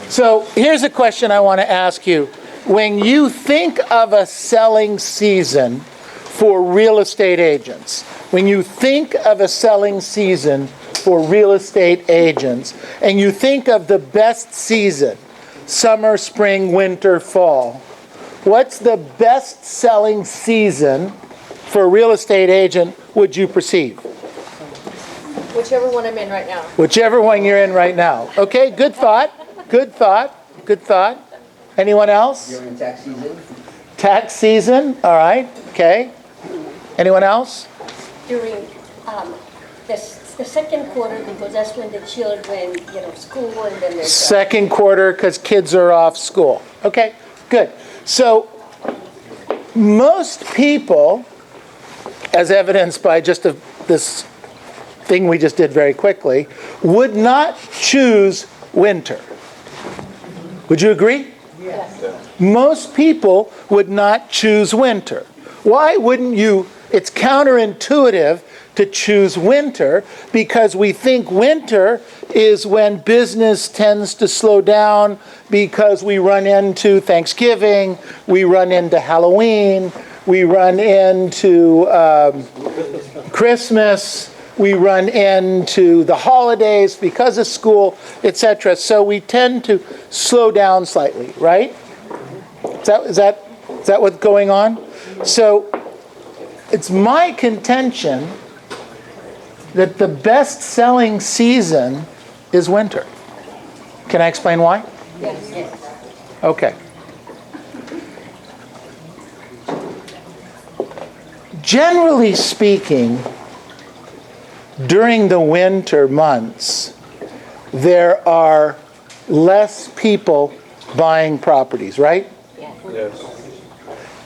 So here's a question I want to ask you. When you think of a selling season for real estate agents, when you think of a selling season for real estate agents, and you think of the best season, summer, spring, winter, fall, what's the best selling season for a real estate agent would you perceive? Whichever one I'm in right now. Whichever one you're in right now. Okay, good thought. Good thought. Good thought. Anyone else? During tax season. Tax season. All right. Okay. Anyone else? During the second quarter, because that's when the children, school, and then there's Second quarter, because kids are off school. Okay, good. So most people, as evidenced by just this thing we just did very quickly, would not choose winter. Would you agree? Yes. Most people would not choose winter. Why wouldn't you? It's counterintuitive to choose winter because we think winter is when business tends to slow down because we run into Thanksgiving, we run into Halloween, we run into Christmas, we run into the holidays because of school, etc. So we tend to slow down slightly, right? Is that what's going on? So it's my contention that the best-selling season is winter. Can I explain why? Yes. Okay. Generally speaking, during the winter months, there are less people buying properties, right? Yes.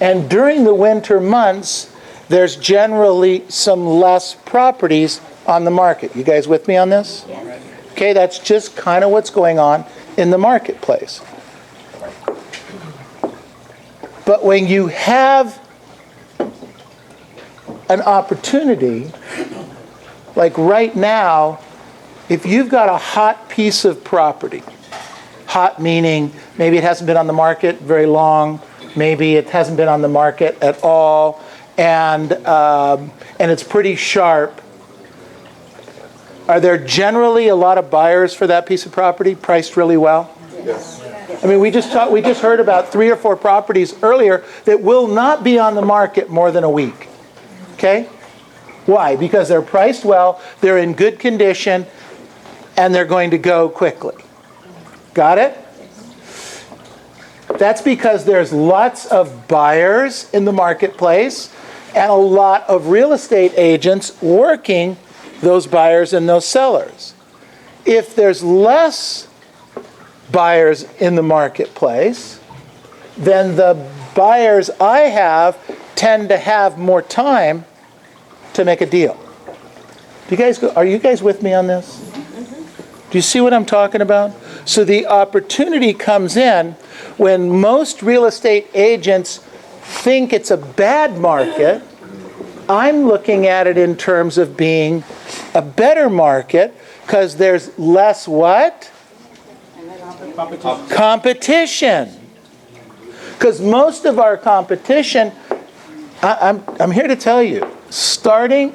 And during the winter months, there's generally some less properties on the market. You guys with me on this? Yes. Okay, that's just kind of what's going on in the marketplace. But when you have an opportunity, like right now, if you've got a hot piece of property, hot meaning maybe it hasn't been on the market very long, maybe it hasn't been on the market at all, and it's pretty sharp, are there generally a lot of buyers for that piece of property priced really well? Yes. I mean, we just heard about 3 or 4 properties earlier that will not be on the market more than a week. Okay? Why? Because they're priced well, they're in good condition, and they're going to go quickly. Got it? That's because there's lots of buyers in the marketplace and a lot of real estate agents working those buyers and those sellers. If there's less buyers in the marketplace, then the buyers I have tend to have more time to make a deal. Are you guys with me on this? Do you see what I'm talking about? So the opportunity comes in when most real estate agents think it's a bad market. I'm looking at it in terms of being a better market because there's less what? Competition. Because most of our competition, I'm here to tell you, starting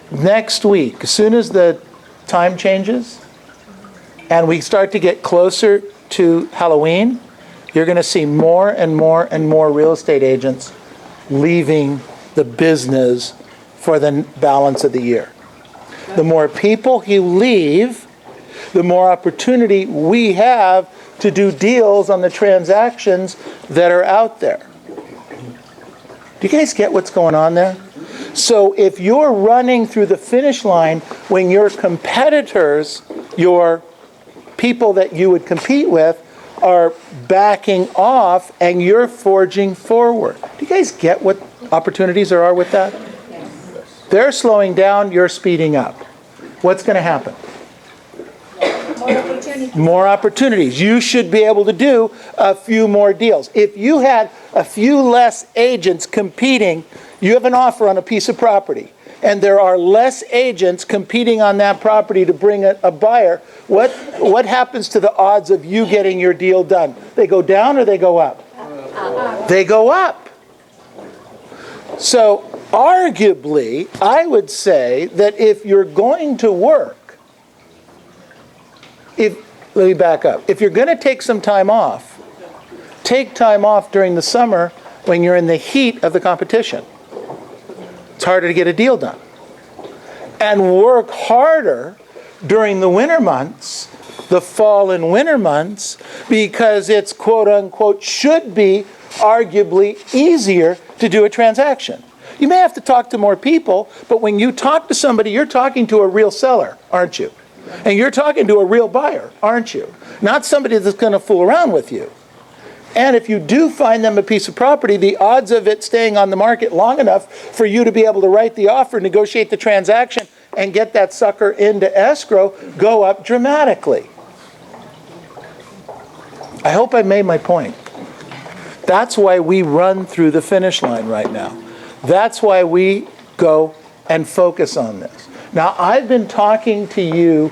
next week, as soon as the time changes and we start to get closer to Halloween, you're going to see more and more and more real estate agents leaving the business for the balance of the year. The more people who leave, the more opportunity we have to do deals on the transactions that are out there. Do you guys get what's going on there? So if you're running through the finish line when your competitors, your people that you would compete with, are backing off and you're forging forward. Do you guys get what opportunities there are with that? They're slowing down, you're speeding up. What's going to happen? More opportunities. You should be able to do a few more deals. If you had a few less agents competing, you have an offer on a piece of property, and there are less agents competing on that property to bring a buyer, what happens to the odds of you getting your deal done? They go down or they go up? They go up. So arguably, I would say that if you're going to work, let me back up. If you're going to take some time off, take time off during the summer when you're in the heat of the competition. It's harder to get a deal done. And work harder during the winter months, the fall and winter months, because it's quote unquote should be arguably easier to do a transaction. You may have to talk to more people, but when you talk to somebody, you're talking to a real seller, aren't you? And you're talking to a real buyer, aren't you? Not somebody that's going to fool around with you. And if you do find them a piece of property, the odds of it staying on the market long enough for you to be able to write the offer, negotiate the transaction, and get that sucker into escrow go up dramatically. I hope I made my point. That's why we run through the finish line right now. That's why we go and focus on this. Now, I've been talking to you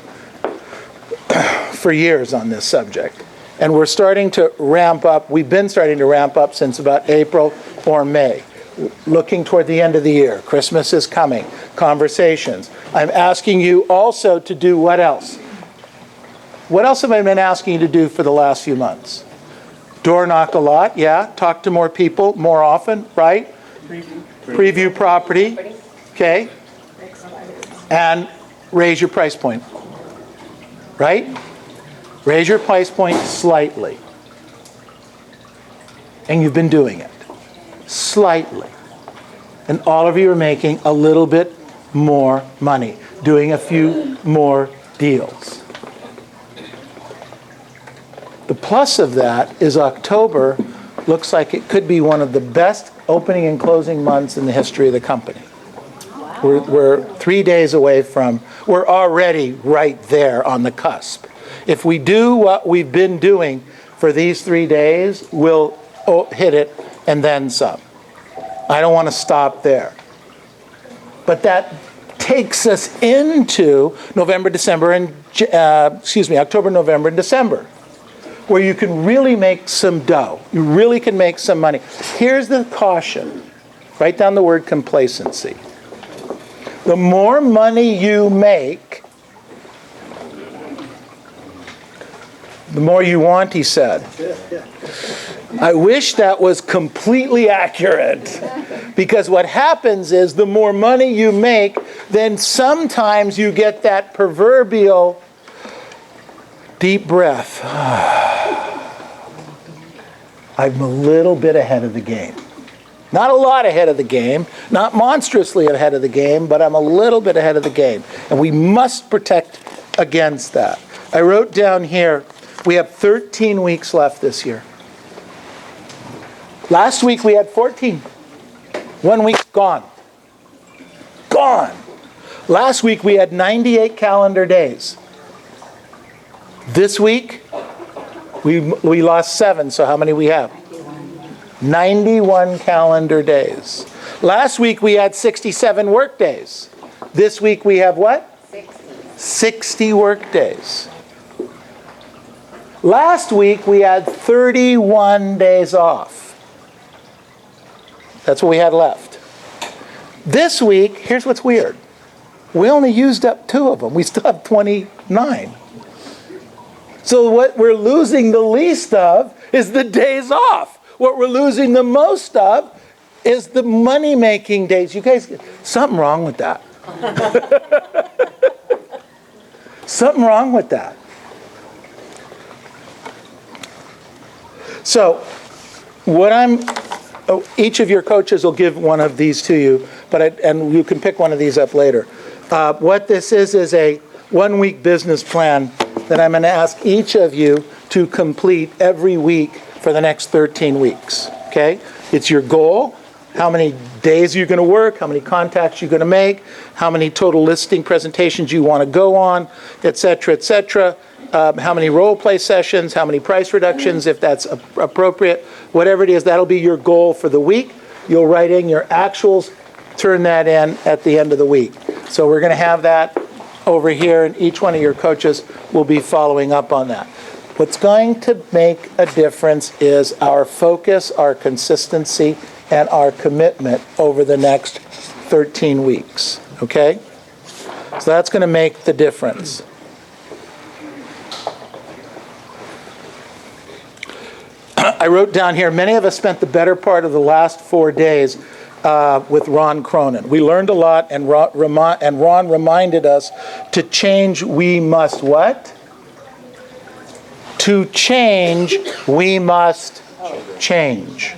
for years on this subject, and we're starting to ramp up. We've been starting to ramp up since about April or May, looking toward the end of the year. Christmas is coming. Conversations. I'm asking you also to do what else? What else have I been asking you to do for the last few months? Door knock a lot, yeah. Talk to more people more often, right? Preview property, okay. And raise your price point, right? Raise your price point slightly. And you've been doing it. Slightly. And all of you are making a little bit more money, doing a few more deals. The plus of that is October looks like it could be one of the best opening and closing months in the history of the company. Wow. We're 3 days away from, we're already right there on the cusp. If we do what we've been doing for these 3 days, we'll hit it and then some. I don't want to stop there. But that takes us into October, November, and December, where you can really make some dough. You really can make some money. Here's the caution. Write down the word complacency. The more money you make, the more you want, he said. I wish that was completely accurate. Because what happens is the more money you make, then sometimes you get that proverbial deep breath. I'm a little bit ahead of the game. Not a lot ahead of the game, not monstrously ahead of the game, but I'm a little bit ahead of the game. And we must protect against that. I wrote down here, we have 13 weeks left this year. Last week we had 14. 1 week gone. Gone. Last week we had 98 calendar days. This week, we lost 7, so how many we have? 91 calendar days. Last week we had 67 work days. This week we have what? 60 work days. Last week we had 31 days off. That's what we had left. This week, here's what's weird. We only used up 2 of them. We still have 29. So what we're losing the least of is the days off. What we're losing the most of is the money-making days. You guys, something wrong with that. Something wrong with that. So each of your coaches will give one of these to you, and you can pick one of these up later. What this is a 1-week business plan that I'm going to ask each of you to complete every week for the next 13 weeks, okay? It's your goal, how many days you're going to work, how many contacts you're going to make, how many total listing presentations you want to go on, et cetera, how many role play sessions, how many price reductions, if that's appropriate, whatever it is, that'll be your goal for the week. You'll write in your actuals turn that in at the end of the week. So we're going to have that over here, and each one of your coaches will be following up on that. What's going to make a difference is our focus, our consistency, and our commitment over the next 13 weeks, okay? So that's going to make the difference. I wrote down here, many of us spent the better part of the last 4 days with Ron Cronin. We learned a lot, and Ron reminded us to change, we must what? To change, we must change.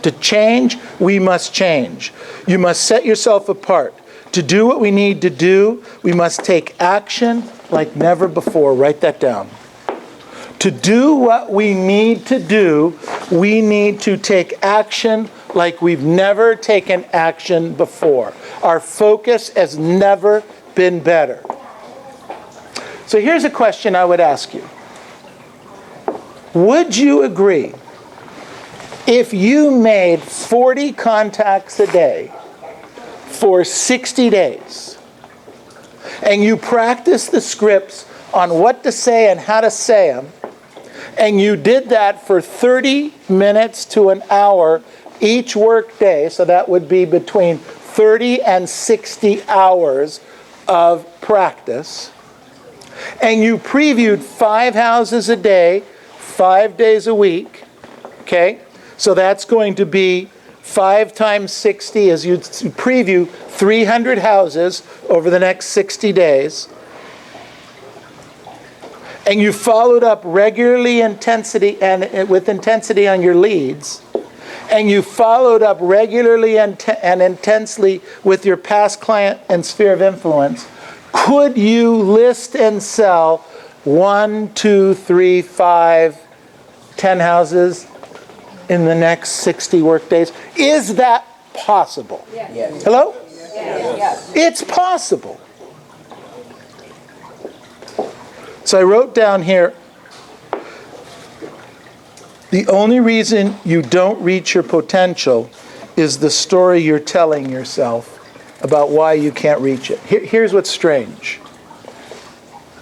To change, we must change. You must set yourself apart. To do what we need to do, we must take action like never before. Write that down. To do what we need to do, we need to take action like we've never taken action before. Our focus has never been better. So here's a question I would ask you. Would you agree if you made 40 contacts a day for 60 days and you practiced the scripts on what to say and how to say them, and you did that for 30 minutes to an hour each work day, so that would be between 30 and 60 hours of practice, and you previewed 5 houses a day, 5 days a week, okay? So that's going to be 5 times 60 as you preview 300 houses over the next 60 days. And you followed up regularly with intensity on your leads. And you followed up regularly and intensely with your past client and sphere of influence. Could you list and sell 1, 2, 3, 5, 10 houses in the next 60 work days? Is that possible? Yes. Hello? Yes. It's possible. So I wrote down here, the only reason you don't reach your potential is the story you're telling yourself about why you can't reach it. Here's what's strange.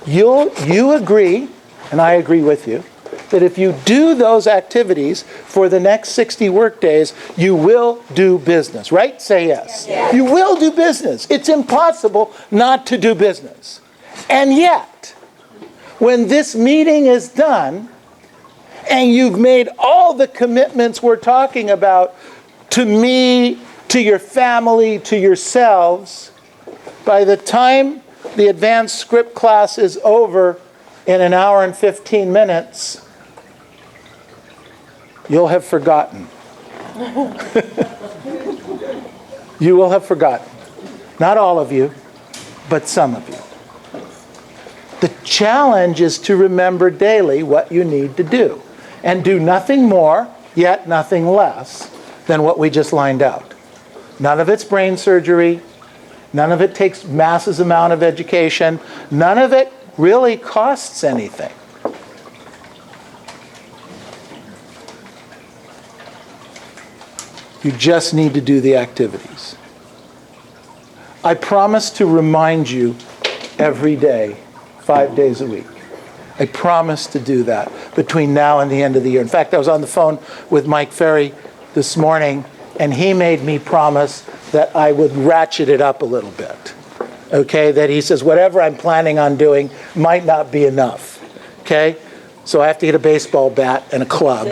You agree, and I agree with you, that if you do those activities for the next 60 work days, you will do business, right? Say yes. Yes. You will do business. It's impossible not to do business. And yet, when this meeting is done, and you've made all the commitments we're talking about to me, to your family, to yourselves, by the time the advanced script class is over in an hour and 15 minutes, you'll have forgotten. You will have forgotten. Not all of you, but some of you. The challenge is to remember daily what you need to do and do nothing more, yet nothing less than what we just lined out. None of it's brain surgery. None of it takes massive amount of education. None of it really costs anything. You just need to do the activities. I promise to remind you every day, 5 days a week. I promise to do that between now and the end of the year. In fact, I was on the phone with Mike Ferry this morning, and he made me promise that I would ratchet it up a little bit. Okay? That he says, whatever I'm planning on doing might not be enough. Okay? So I have to get a baseball bat and a club.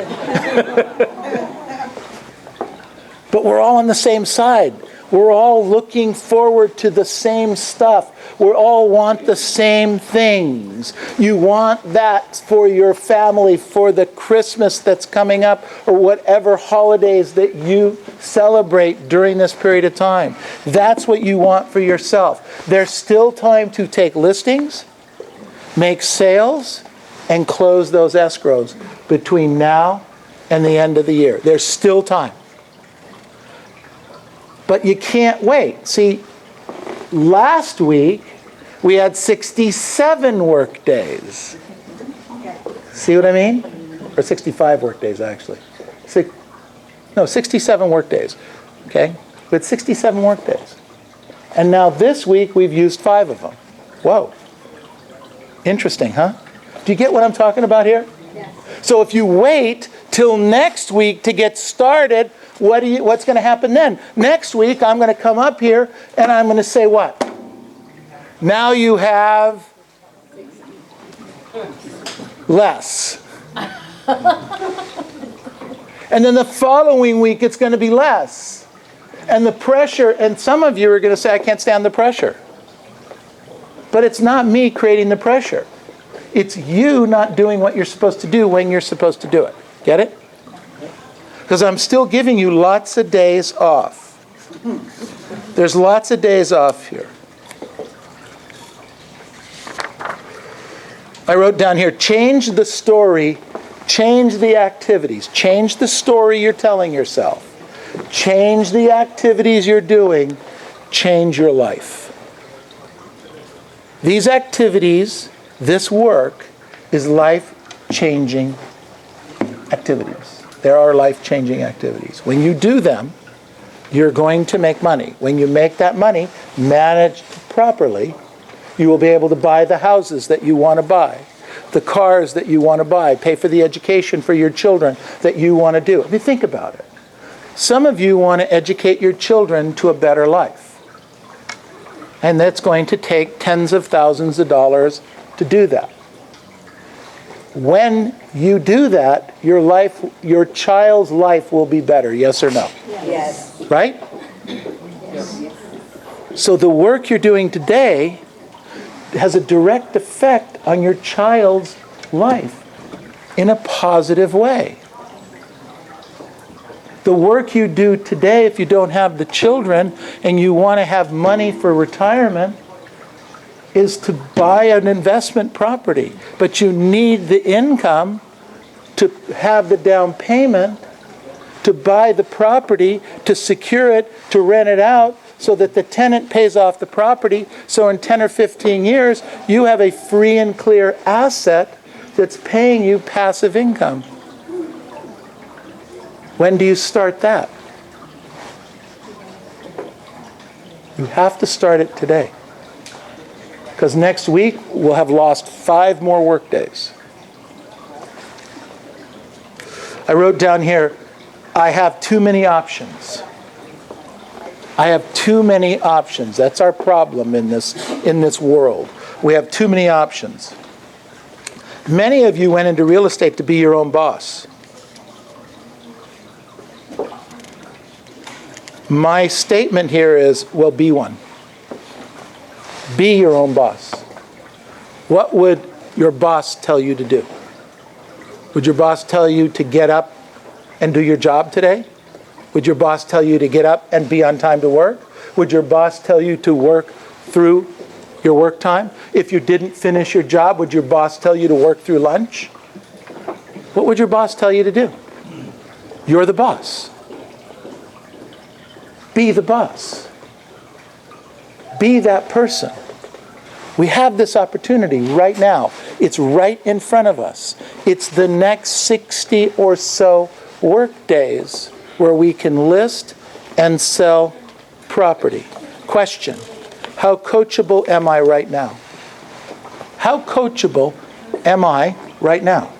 But we're all on the same side. We're all looking forward to the same stuff. We all want the same things. You want that for your family, for the Christmas that's coming up, or whatever holidays that you celebrate during this period of time. That's what you want for yourself. There's still time to take listings, make sales, and close those escrows between now and the end of the year. There's still time. But you can't wait. See, last week we had 67 work days. See what I mean? Or 65 work days, actually. 67 work days. Okay? We had 67 work days. And now this week, we've used 5 of them. Whoa. Interesting, huh? Do you get what I'm talking about here? Yeah. So if you wait till next week to get started, what's going to happen then? Next week, I'm going to come up here and I'm going to say what? Now you have less. And then the following week, it's going to be less. And the pressure, and some of you are going to say, I can't stand the pressure. But it's not me creating the pressure. It's you not doing what you're supposed to do when you're supposed to do it. Get it? Because I'm still giving you lots of days off. There's lots of days off here. I wrote down here, change the story, change the activities. Change the story you're telling yourself. Change the activities you're doing. Change your life. These activities, this work, is life-changing activities. There are life-changing activities. When you do them, you're going to make money. When you make that money, managed properly, you will be able to buy the houses that you want to buy, the cars that you want to buy, pay for the education for your children that you want to do. I mean, think about it. Some of you want to educate your children to a better life. And that's going to take tens of thousands of dollars to do that. When you do that, your child's life will be better, yes or no? Yes. Right? So the work you're doing today has a direct effect on your child's life in a positive way. The work you do today, if you don't have the children and you want to have money for retirement, is to buy an investment property. But you need the income to have the down payment, to buy the property, to secure it, to rent it out, so that the tenant pays off the property. So in 10 or 15 years, you have a free and clear asset that's paying you passive income. When do you start that? You have to start it today. Because next week, we'll have lost 5 more work days. I wrote down here, I have too many options. I have too many options. That's our problem in this world. We have too many options. Many of you went into real estate to be your own boss. My statement here is, well, be one. Be your own boss. What would your boss tell you to do? Would your boss tell you to get up and do your job today? Would your boss tell you to get up and be on time to work? Would your boss tell you to work through your work time? If you didn't finish your job, would your boss tell you to work through lunch? What would your boss tell you to do? You're the boss. Be the boss. Be that person. We have this opportunity right now. It's right in front of us. It's the next 60 or so work days where we can list and sell property. Question: how coachable am I right now? How coachable am I right now?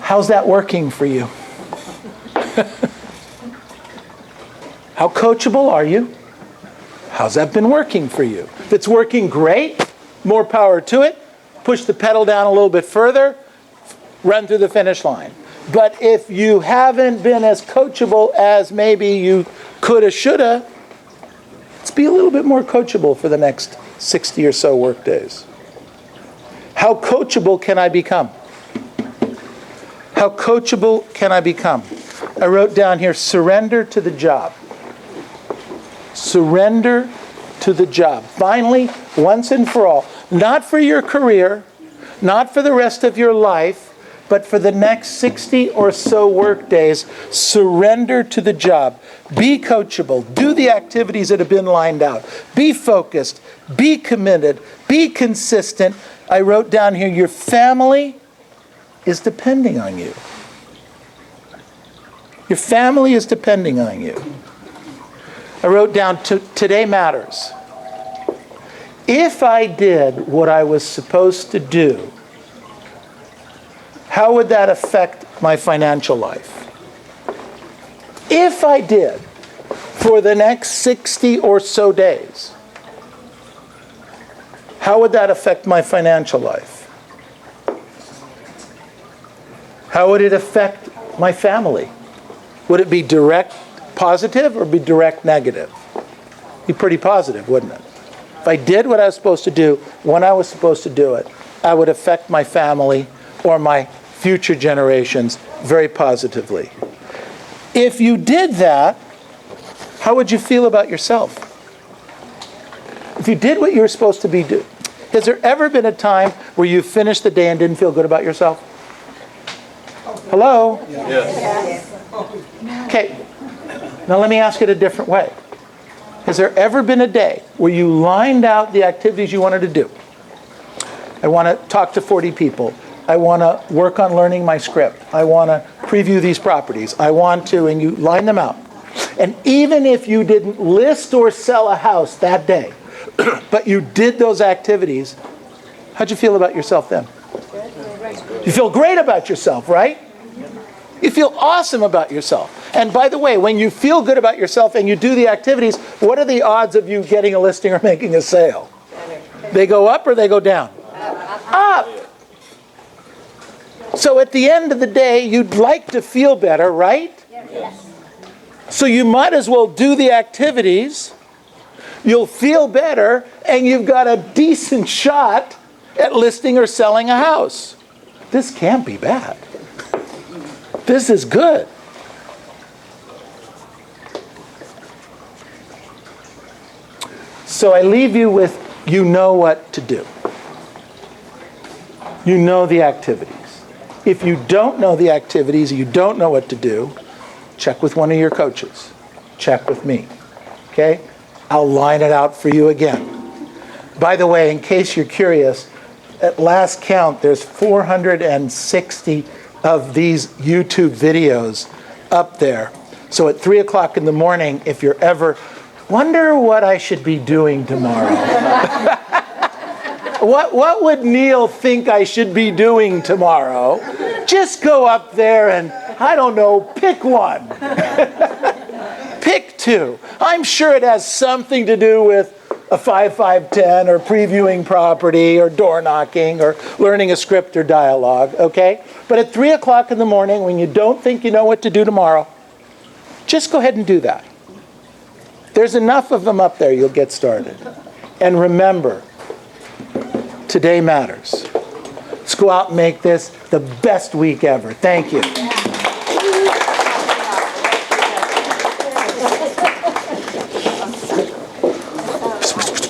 How's that working for you? How coachable are you? How's that been working for you? If it's working great, more power to it. Push the pedal down a little bit further. Run through the finish line. But if you haven't been as coachable as maybe you coulda, shoulda, let's be a little bit more coachable for the next 60 or so work days. How coachable can I become? How coachable can I become? I wrote down here, surrender to the job. Surrender to the job. Finally, once and for all, not for your career, not for the rest of your life, but for the next 60 or so work days, surrender to the job. Be coachable. Do the activities that have been lined out. Be focused. Be committed. Be consistent. I wrote down here, your family is depending on you. Your family is depending on you. I wrote down, today matters. If I did what I was supposed to do, how would that affect my financial life? If I did, for the next 60 or so days, how would that affect my financial life? How would it affect my family? Would it be direct positive or be direct negative? Be pretty positive, wouldn't it? If I did what I was supposed to do when I was supposed to do it, I would affect my family or my future generations very positively. If you did that, how would you feel about yourself? If you did what you were supposed to be doing, has there ever been a time where you finished the day and didn't feel good about yourself? Hello? Yes. Okay, now let me ask it a different way. Has there ever been a day where you lined out the activities you wanted to do? I want to talk to 40 people. I want to work on learning my script. I want to preview these properties. I want to, and you line them out. And even if you didn't list or sell a house that day, but you did those activities, how'd you feel about yourself then? You feel great about yourself, right? You feel awesome about yourself. And by the way, when you feel good about yourself and you do the activities, what are the odds of you getting a listing or making a sale? They go up or they go down? Up. So at the end of the day, you'd like to feel better, right? Yes. So you might as well do the activities. You'll feel better, and you've got a decent shot at listing or selling a house. This can't be bad. This is good. So I leave you with, you know what to do. You know the activities. If you don't know the activities, you don't know what to do, check with one of your coaches. Check with me. Okay? I'll line it out for you again. By the way, in case you're curious, at last count, there's 460 of these YouTube videos up there. So at 3 o'clock in the morning, if you're ever, wonder what I should be doing tomorrow. What would Neil think I should be doing tomorrow? Just go up there and, I don't know, pick one. Pick two. I'm sure it has something to do with a 5-5-10 or previewing property or door knocking or learning a script or dialogue, okay? But at 3 o'clock in the morning, when you don't think you know what to do tomorrow, just go ahead and do that. There's enough of them up there, you'll get started. And remember, today matters. Let's go out and make this the best week ever. Thank you.